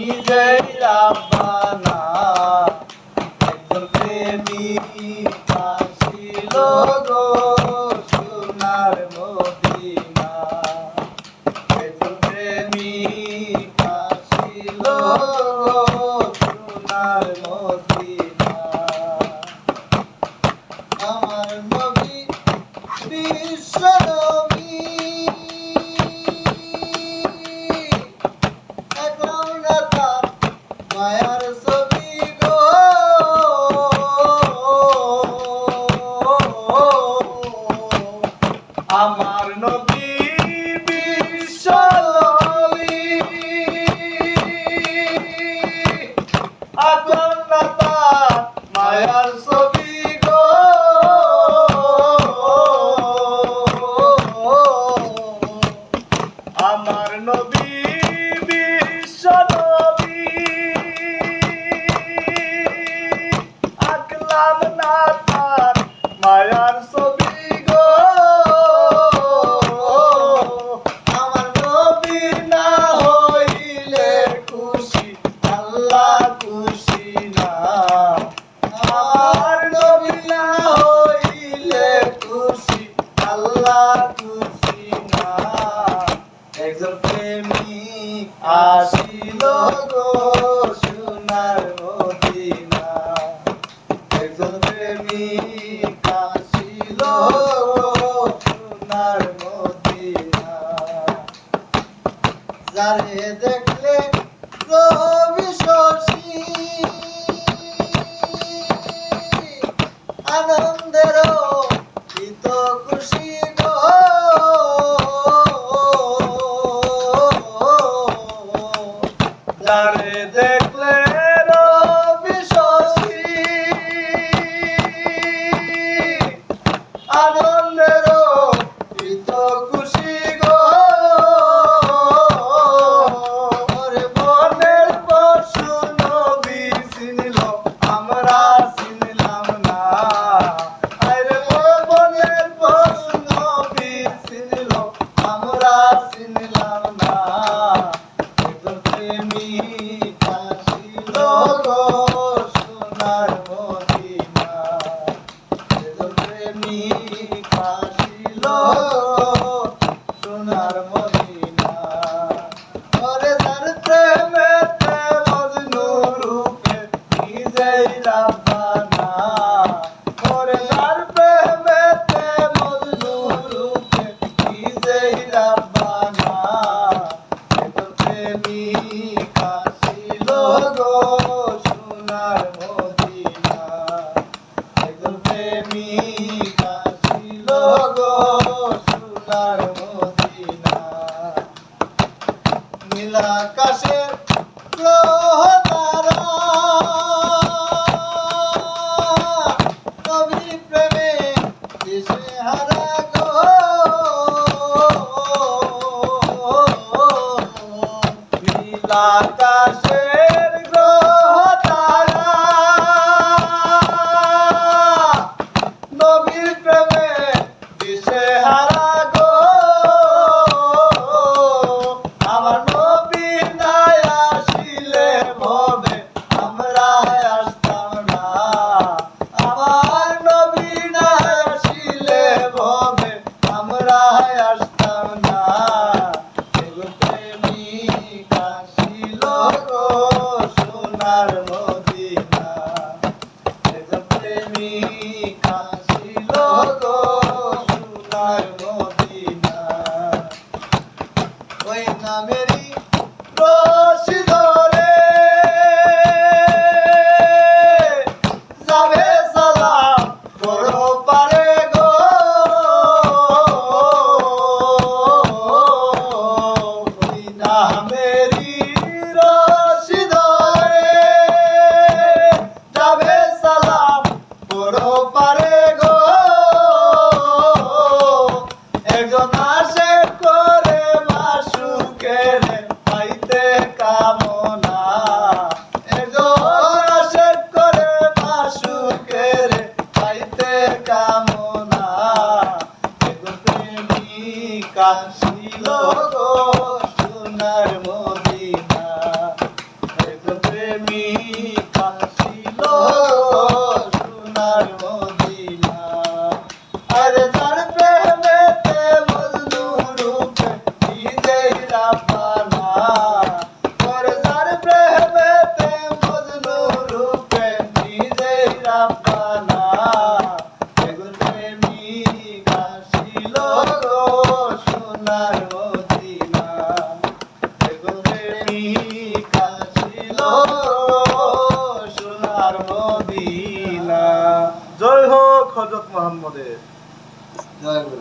নিজেই রাব্বানা একজন প্রেমিক আসিল গো সোনার মদিনা একজন প্রেমিক আসিল গো সোনার মদিনা আমার নবী বিশ্ব নবী মায়ার ছবি গো আমার নবী বিশ্ব নবী আতন্নতা মায়ার ছবি গো আমার নবী বিশ্ব নবী আকলাম না তার মায়ার ছবি গো আমার নবী না হইলে খুশি আল্লাহ খুশি না আমার নবী না হইলে খুশি আল্লাহ খুশি না একজন প্রেমিক আসিল গো সোনার মদিনা একজন প্রেমিক আসিল গো সোনার মদিনা যারে দেখলে রবি শশী আনন্দের চিত খুশি গো যারে দেখলে রবি শশী আনন্দের চিত খুশি গো ওরে মনের পশু নবী চিনল আমরা চিনলাম না আরে মনের পশু নবী চিনল আমরা চিনলাম না একজন প্রেমিক আসিল গো সোনার মদিনা একজন প্রেমিক আসিল গো সোনার মদিনা ওরে যার প্রেমেতে মজনু রূপে নিজেই রাব্বানা ওরে যার প্রেমেতে মজনু রূপে নিজেই রাব্বানা একজন প্রেমিক আসিল গো সোনার মদিনা একজন প্রেমিক আসিল গো সোনার মদিনা নীলাকাশের গ্রহ তারা নবী প্রেমে দিশেহারা গো নীলাকাশের গ্রহ তারা নবীর প্রেমে দিশেহারা গো আমার নবী নাই আসিলে ভবে আমরা আসতাম না আমার নবী নাই আসিলে ভবে আমরা আসতাম না একজন প্রেমিক আসিল গো সোনার মদিনা একজন প্রেমিক আসিল গো সোনার মদিনা ওই নামেরই রশি ধরে যাবে সালাম বড় পারে গো ওই নামেরই রশি ধরে দয়া করে